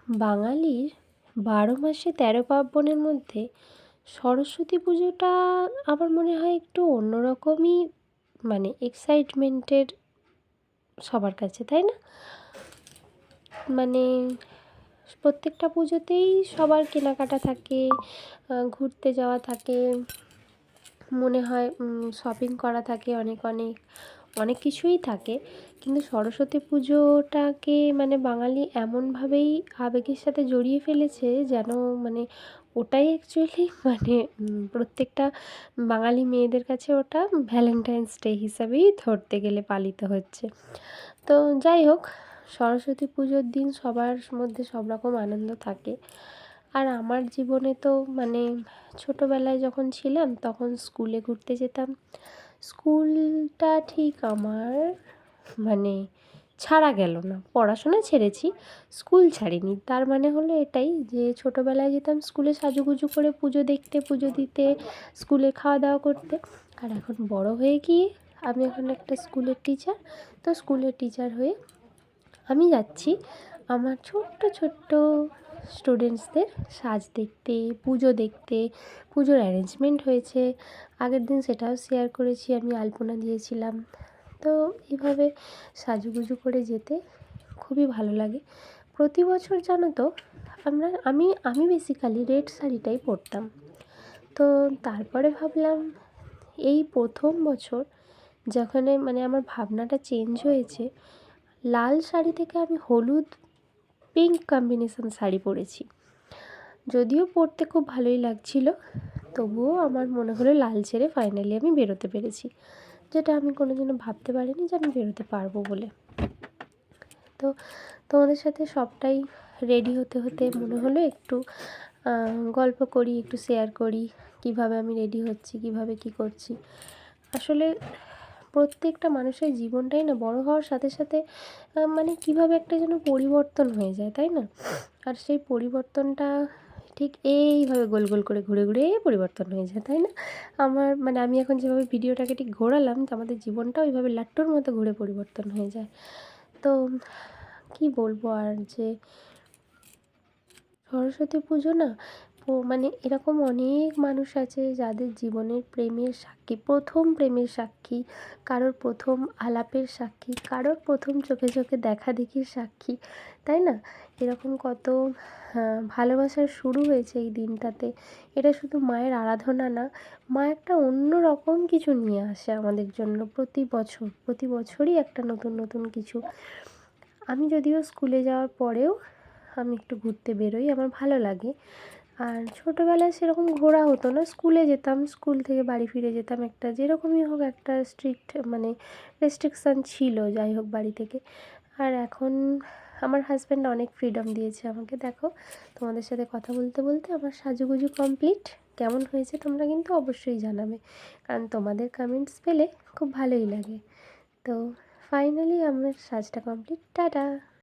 বাঙালির ১২ মাসে ১৩ পার্বণের মধ্যে সরস্বতী পুজোটা আমার মনে হয় একটু অন্যরকমই, মানে এক্সাইটমেন্টের সবার কাছে, তাই না? মানে প্রত্যেকটা পুজোতেই সবার কেনাকাটা থাকে, ঘুরতে যাওয়া থাকে, মনে হয় শপিং করা থাকে, অনেক অনেক অনেক কিছুই থাকে। কিন্তু সরস্বতী পুজোটাকে মানে বাঙালি এমনভাবেই আবেগের সাথে জড়িয়ে ফেলেছে যেন মানে ওটাই অ্যাকচুয়ালি মানে প্রত্যেকটা বাঙালি মেয়েদের কাছে ওটা ভ্যালেন্টাইন্স ডে হিসাবেই ধরতে গেলে পালিত হচ্ছে। তো যাই হোক, সরস্বতী পুজোর দিন সবার মধ্যে সব রকম আনন্দ থাকে। আর আমার জীবনে তো মানে ছোটোবেলায় যখন ছিলাম তখন স্কুলে ঘুরতে যেতাম। স্কুলটা ঠিক আমার মানে ছাড়া গেল না, পড়াশোনা ছেড়েছি, স্কুল ছাড়িনি। তার মানে হলো এটাই যে ছোটোবেলায় যেতাম স্কুলে সাজুগুজু করে পুজো দেখতে, পুজো দিতে, স্কুলে খাওয়া দাওয়া করতে। আর এখন বড় হয়ে গিয়ে আমি এখন একটা স্কুলের টিচার। তো স্কুলের টিচার হয়ে আমি যাচ্ছি আমার ছোট্ট ছোট্ট স্টুডেন্টসদের সাজ দেখতে, পুজো দেখতে। পুজোর অ্যারেঞ্জমেন্ট হয়েছে, আগের দিন সেটাও শেয়ার করেছি, আমি আলপনা দিয়েছিলাম। তো এইভাবে সাজুগুজু করে যেতে খুবই ভালো লাগে। প্রতি বছর জানো তো আমি বেসিক্যালি রেড শাড়িটাই পরতাম। তো তারপরে ভাবলাম এই প্রথম বছর যেখানে মানে আমার ভাবনাটা চেঞ্জ হয়েছে, লাল শাড়ি থেকে আমি হলুদ পিঙ্ক কম্বিনেশন শাড়ি পরেছি। যদিও পরতে খুব ভালোই লাগছিল, তবুও আমার মনে হলো লাল ছেড়ে ফাইনালি আমি বেরোতে পেরেছি, যেটা আমি কোনোদিনও ভাবতে পারিনি যে আমি বেরোতে পারবো বলে। তো তোমাদের সাথে সবটাই রেডি হতে হতে মনে হলো একটু গল্প করি, একটু শেয়ার করি কিভাবে আমি রেডি হচ্ছি, কিভাবে কি করছি। আসলে প্রত্যেকটা মানুষের জীবনটাই না বড় হওয়ার সাথে সাথে মানে কীভাবে একটা যেন পরিবর্তন হয়ে যায়, তাই না? আর সেই পরিবর্তনটা ঠিক এইভাবে গোল গোল করে ঘুরে ঘুরে পরিবর্তন হয়ে যায়, তাই না? আমার মানে আমি এখন যেভাবে ভিডিওটাকে ঠিক ঘোরালাম, তো আমাদের জীবনটাও ওইভাবে লাট্টুর মতো ঘুরে পরিবর্তন হয়ে যায়। তো কী বলবো আর, যে সরস্বতী পুজো না মানে এরকম অনেক মানুষ আছে যাদের জীবনের প্রেমের সাক্ষী, প্রথম প্রেমের সাক্ষী, কারোর প্রথম আলাপের সাক্ষী, কারোর প্রথম চোখে চোখে দেখাদেখির সাক্ষী, তাই না? এরকম কত ভালোবাসার শুরু হয়েছে এই দিনটাতে। এটা শুধু মায়ের আরাধনা না, মা একটা অন্য রকম কিছু নিয়ে আসে আমাদের জন্য প্রতি বছর, প্রতি বছরই একটা নতুন নতুন কিছু। আমি যদিও স্কুলে যাওয়ার পরেও আমি একটু ঘুরতে বেরোই, আমার ভালো লাগে। আর ছোটোবেলায় সেরকম ঘোরা হতো না, স্কুলে যেতাম, স্কুল থেকে বাড়ি ফিরে যেতাম, একটা যেরকমই হোক একটা স্ট্রিক্ট মানে রেস্ট্রিকশান ছিল, যাই হোক বাড়ি থেকে। আর এখন আমার হাজব্যান্ড অনেক ফ্রিডম দিয়েছে আমাকে। দেখো, তোমাদের সাথে কথা বলতে বলতে আমার সাজুগুজু কমপ্লিট। কেমন হয়েছে তোমরা কিন্তু অবশ্যই জানাবে, কারণ তোমাদের কমেন্টস পেলে খুব ভালোই লাগে। তো ফাইনালি আমার সাজটা কমপ্লিট, টাটা।